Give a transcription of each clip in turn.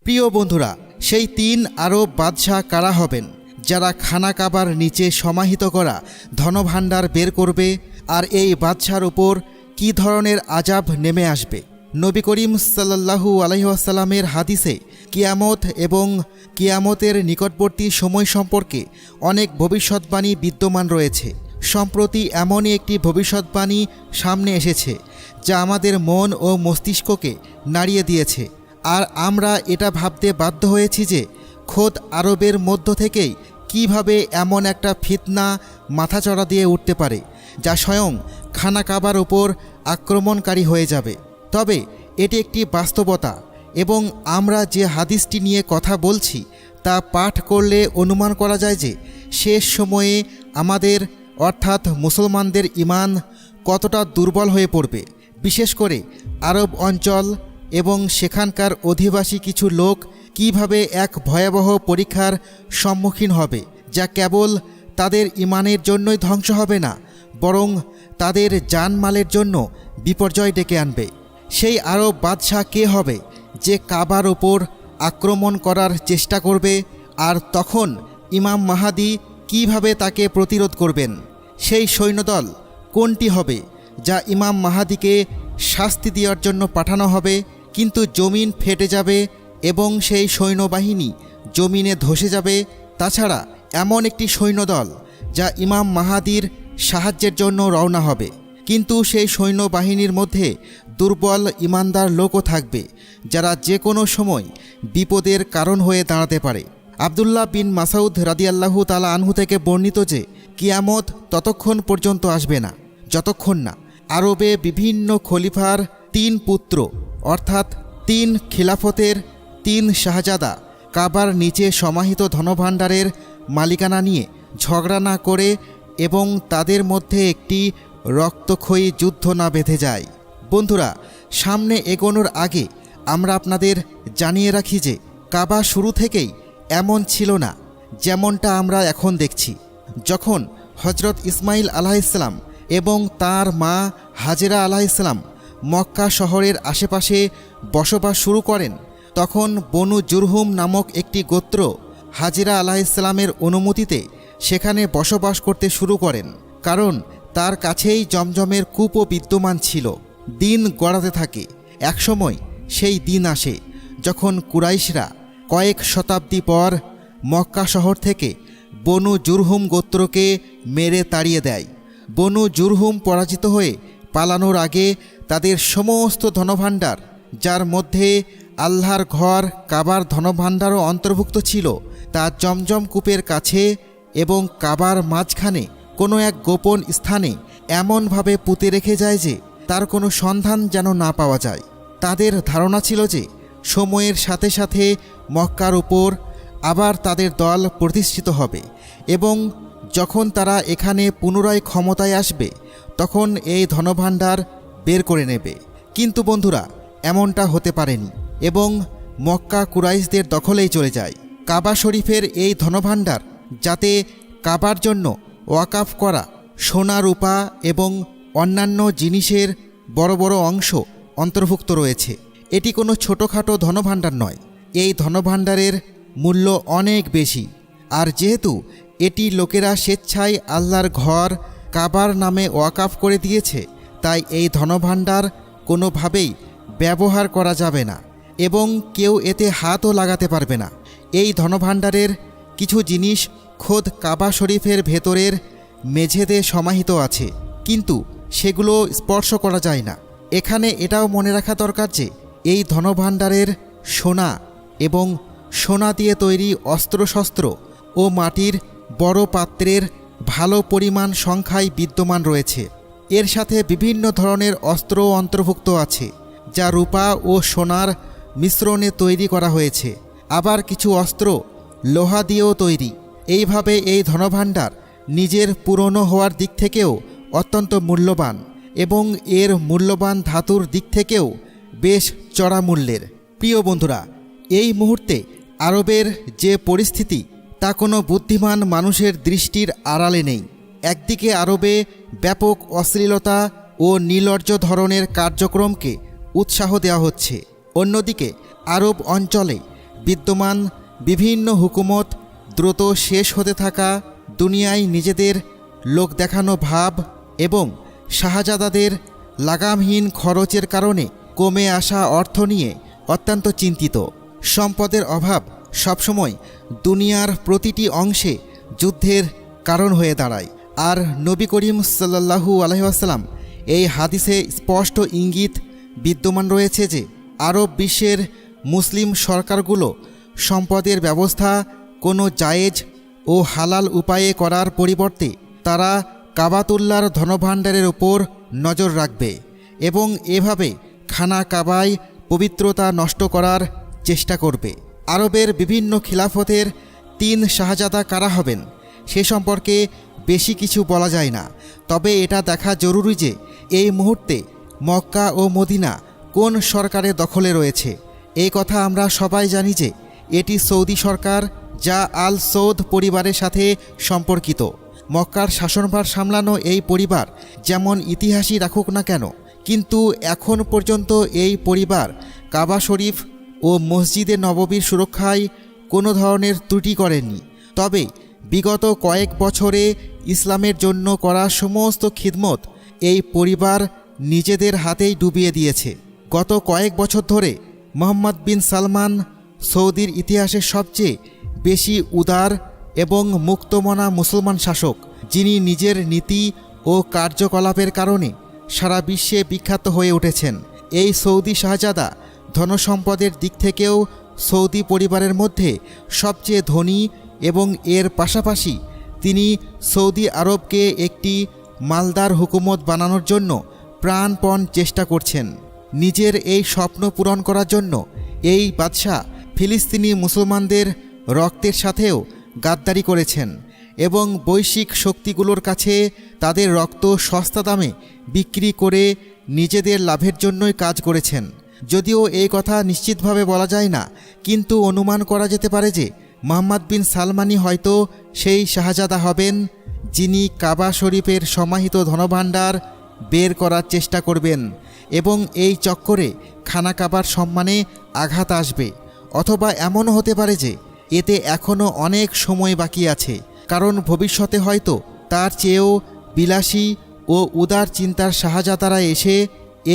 প্রিয় বন্ধুরা, সেই 3 আরব বাদশাহ কারা হবেন যারা খানা কাবার নিচে সমাহিত করা ধনভাণ্ডার বের করবে, আর এই বাদশার উপর কী ধরনের আযাব নেমে আসবে? নবী করিম সাল্লাল্লাহু আলাইহি ওয়াসাল্লামের হাদিসে কিয়ামত এবং কিয়ামতের নিকটবর্তী সময় সম্পর্কে অনেক ভবিষ্যৎবাণী বিদ্যমান রয়েছে। সম্প্রতি এমনই একটি ভবিষ্যৎবাণী সামনে এসেছে যা আমাদের মন ও মস্তিষ্ককে নাড়িয়ে দিয়েছে, আর আমরা এটা ভাবতে বাধ্য হয়েছি যে খোদ আরবের মধ্য থেকেই কিভাবে এমন একটা ফিতনা মাথাচড়া দিয়ে উঠতে পারে যা স্বয়ং খানা কাবার ওপর আক্রমণকারী হয়ে যাবে। তবে এটি একটি বাস্তবতা এবং আমরা যে হাদিসটি নিয়ে কথা বলছি তা পাঠ করলে অনুমান করা যায় যে শেষ সময়ে আমাদের অর্থাৎ মুসলমানদের ঈমান কতটা দুর্বল হয়ে পড়বে। বিশেষ করে আরব অঞ্চল এবং সেখানকার অধিবাসী কিছু লোক কিভাবে এক ভয়াবহ পরীক্ষার সম্মুখীন হবে যা কেবল তাদের ঈমানের জন্যই ধ্বংস হবে না, বরং তাদের জানমালের জন্য বিপর্যয় ডেকে আনবে। সেই আরব বাদশাহ কে হবে যে কাবার ওপর আক্রমণ করার চেষ্টা করবে, আর তখন ইমাম মাহাদি কিভাবে তাকে প্রতিরোধ করবেন? সেই সৈন্যদল কোনটি হবে যা ইমাম মাহাদিকে শাস্তি দেওয়ার জন্য পাঠানো হবে, কিন্তু জমিন ফেটে যাবে এবং সেই সৈন্যবাহিনী জমিনে ধসে যাবে? তাছাড়া এমন একটি সৈন্যদল যা ইমাম মাহাদির সাহায্যের জন্য রওনা হবে, কিন্তু সেই সৈন্যবাহিনীর মধ্যে দুর্বল ঈমানদার লোকও থাকবে যারা যে কোনো সময় বিপদের কারণ হয়ে দাঁড়াতে পারে। আবদুল্লাহ বিন মাসউদ রাদিয়াল্লাহু তাআলা আনহু থেকে বর্ণিত যে কিয়ামত ততক্ষণ পর্যন্ত আসবে না যতক্ষণ না আরবে বিভিন্ন খলিফার 3 পুত্র অর্থাৎ 3 খিলাফতের 3 শাহজাদা কাবার নিচে সমাহিত ধনভাণ্ডারের মালিকানা নিয়ে ঝগড়া না করে এবং তাদের মধ্যে একটি রক্তক্ষয়ী যুদ্ধ না বেঁধে যায়। বন্ধুরা, সামনে এগোনোর আগে আমরা আপনাদের জানিয়ে রাখি যে কাবা শুরু থেকেই এমন ছিল না যেমনটা আমরা এখন দেখছি। যখন হজরত ইসমাইল আলাইহিসসালাম এবং তার মা হাজেরা আলাইহিসসালাম মক্কা শহরের আশেপাশে বসবাস শুরু করেন, তখন বনু জুরহুম নামক একটি গোত্র হাজেরা আলাইহিসসালামের অনুমতিতে সেখানে বসবাস করতে শুরু করেন, কারণ তার কাছেই জমজমের কূপও বিদ্যমান ছিল। দিন গড়াতে থাকে। একসময় সেই দিন আসে যখন কুরাইশরা কয়েক শতাব্দী পর মক্কা শহর থেকে বনু জুরহুম গোত্রকে মেরে তাড়িয়ে দেয়। বনু জুরহুম পরাজিত হয়ে পালানোর আগে তাদের সমস্ত ধনভাণ্ডার, যার মধ্যে আল্লাহর ঘর কাবার ধনভাণ্ডারও অন্তর্ভুক্ত ছিল, তা জমজম কূপের কাছে এবং কাবার মাঝখানে কোনো এক গোপন স্থানে এমনভাবে পুঁতে রেখে যায় যে তার কোনো সন্ধান যেন না পাওয়া যায়। তাদের ধারণা ছিল যে সময়ের সাথে সাথে মক্কার উপর আবার তাদের দল প্রতিষ্ঠিত হবে এবং যখন তারা এখানে পুনরায় ক্ষমতায় আসবে তখন এই ধনভাণ্ডার বের করে নেবে। কিন্তু বন্ধুরা, এমনটা হতে পারেনি এবং মক্কা কুরাইশদের দখলেই চলে যায়। কাবা শরীফের এই ধনভাণ্ডার, যাতে কাবার জন্য ওয়াকাফ করা সোনা রূপা এবং অন্যান্য জিনিসের বড় বড় অংশ অন্তর্ভুক্ত রয়েছে। এটি কোনো ছোটোখাটো ধনভাণ্ডার নয়। এই ধনভাণ্ডারের মূল্য অনেক বেশি, আর যেহেতু এটি লোকেরা স্বেচ্ছায় আল্লাহর ঘর কাবার নামে ওয়াকাফ করে দিয়েছে, তাই এই ধনভাণ্ডার কোনোভাবেই ব্যবহার করা যাবে না এবং কেউ এতে হাতও লাগাতে পারবে না। এই ধনভাণ্ডারের কিছু জিনিস খোদ কাবা শরীফের ভেতরের মেঝেতে সমাহিত আছে, কিন্তু সেগুলো স্পর্শ করা যায় না। এখানে এটাও মনে রাখা দরকার যে এই ধনভাণ্ডারের সোনা এবং সোনা দিয়ে তৈরি অস্ত্রশস্ত্র ও মাটির বড় পাত্রের ভালো পরিমাণ সংখ্যায় বিদ্যমান রয়েছে। এর সাথে বিভিন্ন ধরনের অস্ত্রও অন্তর্ভুক্ত আছে যা রূপা ও সোনার মিশ্রণে তৈরি করা হয়েছে। আবার কিছু অস্ত্র লোহা দিয়েও তৈরি। এইভাবে এই ধনভাণ্ডার নিজের পুরনো হওয়ার দিক থেকেও অত্যন্ত মূল্যবান এবং এর মূল্যবান ধাতুর দিক থেকেও বেশ চড়া মূল্যের। প্রিয় বন্ধুরা, এই মুহূর্তে আরবের যে পরিস্থিতি তা কোনো বুদ্ধিমান মানুষের দৃষ্টির আড়ালে নেই। একদিকে আরবে ব্যাপক অশ্লীলতা ও নির্লজ্জ ধরনের কার্যক্রমকে উৎসাহ দেওয়া হচ্ছে, অন্যদিকে আরব অঞ্চলে বিদ্যমান বিভিন্ন হুকুমত দ্রুত শেষ হতে থাকা, দুনিয়ায় নিজেদের লোক দেখানো ভাব এবং শাহজাদাদের লাগামহীন খরচের কারণে কমে আসা অর্থ নিয়ে অত্যন্ত চিন্তিত। সম্পদের অভাব সবসময় দুনিয়ার প্রতিটি অংশে যুদ্ধের কারণ হয়ে দাঁড়ায়। আর নবী করিম সাল্লাল্লাহু আলাইহি ওয়াসাল্লাম এই হাদিসে স্পষ্ট ইঙ্গিত বিদ্যমান রয়েছে যে আরব বিশ্বের মুসলিম সরকারগুলো সম্পদের ব্যবস্থা কোনো জায়েজ ও হালাল উপায়ে করার পরিবর্তে তারা কাবাতুল্লাহর ধনভাণ্ডারের ওপর নজর রাখবে এবং এভাবে খানা কাবায় পবিত্রতা নষ্ট করার চেষ্টা করবে। আরবের বিভিন্ন খিলাফতের 3 শাহজাদা কারা হবেন সে সম্পর্কে বেশি কিছু বলা যায় না, তবে এটা দেখা জরুরি যে এই মুহূর্তে মক্কা ও মদিনা কোন সরকারের দখলে রয়েছে। এই কথা আমরা সবাই জানি যে এটি সৌদি সরকার, যা আল সৌদ পরিবারের সাথে সম্পর্কিত। মক্কার শাসনভার সামলানো এই পরিবার যেমন ইতিহাসই রাখুক না কেন, কিন্তু এখন পর্যন্ত এই পরিবার কাবা শরীফ ও মসজিদে নববীর সুরক্ষায় কোনো ধরনের ত্রুটি করেনি। তবে বিগত কয়েক বছরে ইসলামের জন্য করা সমস্ত খিদমত এই পরিবার নিজেদের হাতেই ডুবিয়ে দিয়েছে। গত কয়েক বছর ধরে মোহাম্মদ বিন সালমান সৌদির ইতিহাসের সবচেয়ে বেশি উদার এবং মুক্তমনা মুসলমান শাসক, যিনি নিজের নীতি ও কার্যকলাপের কারণে সারা বিশ্বে বিখ্যাত হয়ে উঠেছেন। এই সৌদি শাহজাদা ধনসম্পদের দিক থেকেও সৌদি পরিবারের মধ্যে সবচেয়ে ধনী এবং এর পাশাপাশি তিনি সৌদি আরবকে একটি মালদার হুকুমত বানানোর জন্য প্রাণপণ চেষ্টা করছেন। নিজের এই স্বপ্ন পূরণ করার জন্য এই বাদশাহ ফিলিস্তিনি মুসলমানদের রক্তের সাথেও গাদ্দারি করেছেন এবং বৈশ্বিক শক্তিগুলোর কাছে তাদের রক্ত সস্তা দামে বিক্রি করে নিজেদের লাভের জন্যই কাজ করেছেন। যদিও এই কথা নিশ্চিতভাবে বলা যায় না, কিন্তু অনুমান করা যেতে পারে যে মোহাম্মদ বিন সালমানই হয়তো সেই শাহজাদা হবেন যিনি কাবা শরীফের সমাহিত ধনভাণ্ডার বের করার চেষ্টা করবেন এবং এই চক্করে খানা কাবার সম্মানে আঘাত আসবে। অথবা এমনও হতে পারে যে এতে এখনও অনেক সময় বাকি আছে, কারণ ভবিষ্যতে হয়তো তার চেয়েও বিলাসী ও উদার চিন্তার শাহজাদারা এসে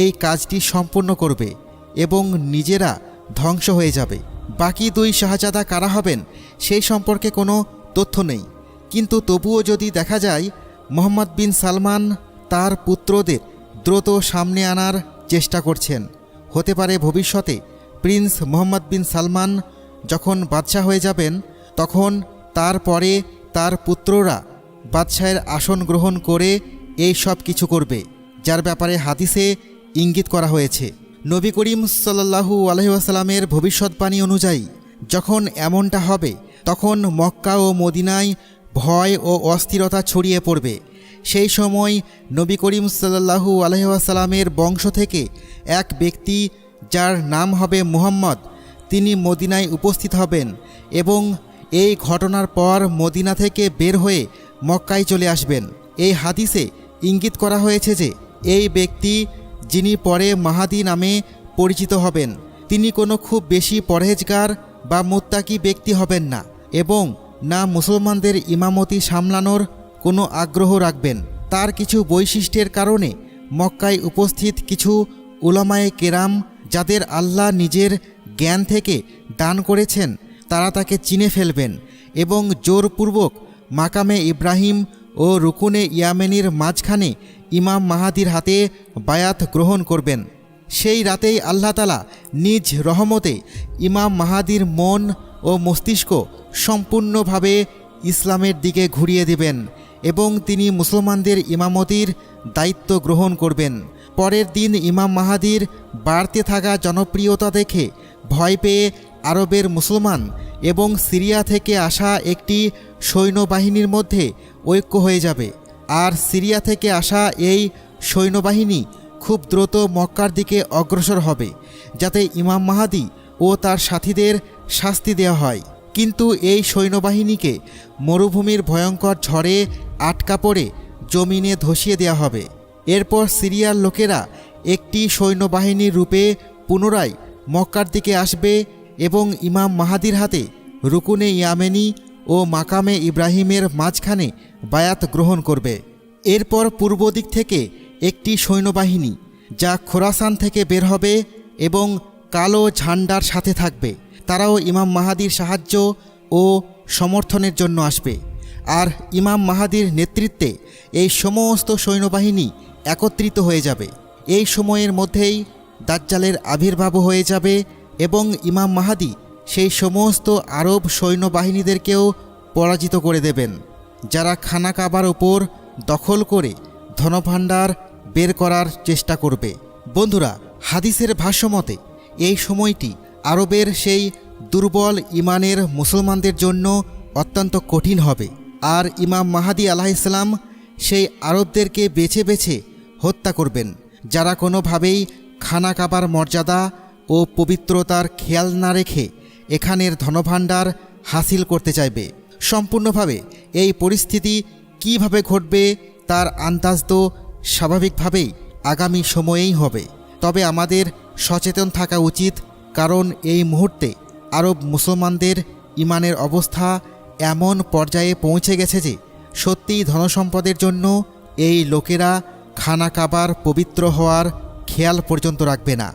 এই কাজটি সম্পূর্ণ করবে এবং নিজেরা ধ্বংস হয়ে যাবে। বাকি 2 শাহজাদা কারা হবেন সেই সম্পর্কে কোনো তথ্য নেই, কিন্তু তবুও যদি দেখা যায় মোহাম্মদ বিন সালমান তার পুত্রদের দ্রুত সামনে আনার চেষ্টা করছেন, হতে পারে ভবিষ্যতে প্রিন্স মোহাম্মদ বিন সালমান যখন বাদশাহ হয়ে যাবেন তখন তারপরে তার পুত্ররা বাদশাহের আসন গ্রহণ করে এই সব কিছু করবে, যার ব্যাপারে হাদিসে ইঙ্গিত করা হয়েছে। নবী করিম সাল্লাল্লাহু আলাইহি ওয়াসাল্লামের ভবিষ্যৎবাণী অনুযায়ী যখন এমনটা হবে তখন মক্কা ও মদিনায় ভয় ও অস্থিরতা ছড়িয়ে পড়বে। সেই সময় নবী করিম সাল্লাল্লাহু আলাইহি ওয়াসাল্লামের বংশ থেকে এক ব্যক্তি, যার নাম হবে মুহাম্মদ, তিনি মদিনায় উপস্থিত হবেন এবং এই ঘটনার পর মদিনা থেকে বের হয়ে মক্কায় চলে আসবেন। এই হাদিসে ইঙ্গিত করা হয়েছে যে এই ব্যক্তি, যিনি পরে মাহাদি নামে পরিচিত হবেন, তিনি কোনো খুব বেশি পরহেজগার বা মুত্তাকি ব্যক্তি হবেন না এবং না মুসলমানদের ইমামতি সামলানোর কোনো আগ্রহ রাখবেন। তার কিছু বৈশিষ্ট্যের কারণে মক্কায় উপস্থিত কিছু উলামায়ে কেরাম, যাদের আল্লাহ নিজের জ্ঞান থেকে দান করেছেন, তারা তাকে চিনে ফেলবেন এবং জোরপূর্বক মাকামে ইব্রাহিম ও রুকুনে ইয়ামেনির মাঝখানে ইমাম মাহাদির হাতে বায়াত গ্রহণ করবেন। সেই রাতেই আল্লাহ তাআলা নিজ রহমতে ইমাম মাহাদির মন ও মস্তিষ্ক সম্পূর্ণভাবে ইসলামের দিকে ঘুরিয়ে দেবেন এবং তিনি মুসলমানদের ইমামতির দায়িত্ব গ্রহণ করবেন। পরের দিন ইমাম মাহাদির বাড়তে থাকা জনপ্রিয়তা দেখে ভয় পেয়ে আরবের মুসলমান এবং সিরিয়া থেকে আসা একটি সৈন্যবাহিনীর মধ্যে ঐক্য হয়ে যাবে, আর সিরিয়া থেকে আসা এই সৈন্যবাহিনী খুব দ্রুত মক্কার দিকে অগ্রসর হবে, যাতে ইমাম মাহাদি ও তার সাথীদের শাস্তি দেওয়া হয়। কিন্তু এই সৈন্যবাহিনীকে মরুভূমির ভয়ঙ্কর ঝড়ে আটকা পড়ে জমিনে ধসিয়ে দেওয়া হবে। এরপর সিরিয়ার লোকেরা একটি সৈন্যবাহিনীর রূপে পুনরায় মক্কার দিকে আসবে এবং ইমাম মাহাদির হাতে রুকুনে ইয়ামেনি ও মাকামে ইব্রাহিমের মাঝখানে বায়াত গ্রহণ করবে। এরপর পূর্ব দিক থেকে একটি সৈন্যবাহিনী যা খোরাসান থেকে বের হবে এবং কালো ঝান্ডার সাথে থাকবে, তারাও ইমাম মাহাদির সাহায্য ও সমর্থনের জন্য আসবে। আর ইমাম মাহাদির নেতৃত্বে এই সমস্ত সৈন্যবাহিনী একত্রিত হয়ে যাবে। এই সময়ের মধ্যেই দাজ্জালের আবির্ভাব হয়ে যাবে এবং ইমাম মাহাদি সেই সমস্ত আরব সৈন্যবাহিনীদেরকেও পরাজিত করে দেবেন, যারা খানা কাবার ওপর দখল করে ধনভাণ্ডার বের করার চেষ্টা করবে। বন্ধুরা, হাদিসের ভাষ্যমতে এই সময়টি আরবের সেই দুর্বল ইমানের মুসলমানদের জন্য অত্যন্ত কঠিন হবে। আর ইমাম মাহাদি আলাইহিসসালাম সেই আরবদেরকে বেছে বেছে হত্যা করবেন, যারা কোনোভাবেই খানা কাবার মর্যাদা ও পবিত্রতার খেয়াল না রেখে এখানের ধনভাণ্ডার হাসিল করতে চাইবে। সম্পূর্ণভাবে এই পরিস্থিতি কিভাবে ঘটবে তার আন্দাজ তো স্বাভাবিকভাবেই আগামী সময়েই হবে। তবে আমাদের সচেতন থাকা উচিত, কারণ এই মুহূর্তে আরব মুসলমানদের ইমানের অবস্থা এমন পর্যায়ে পৌঁছে গেছে যে সত্যিই ধনসম্পদের জন্য এই লোকেরা খানা কাবার পবিত্র হওয়ার খেয়াল পর্যন্ত রাখবে না।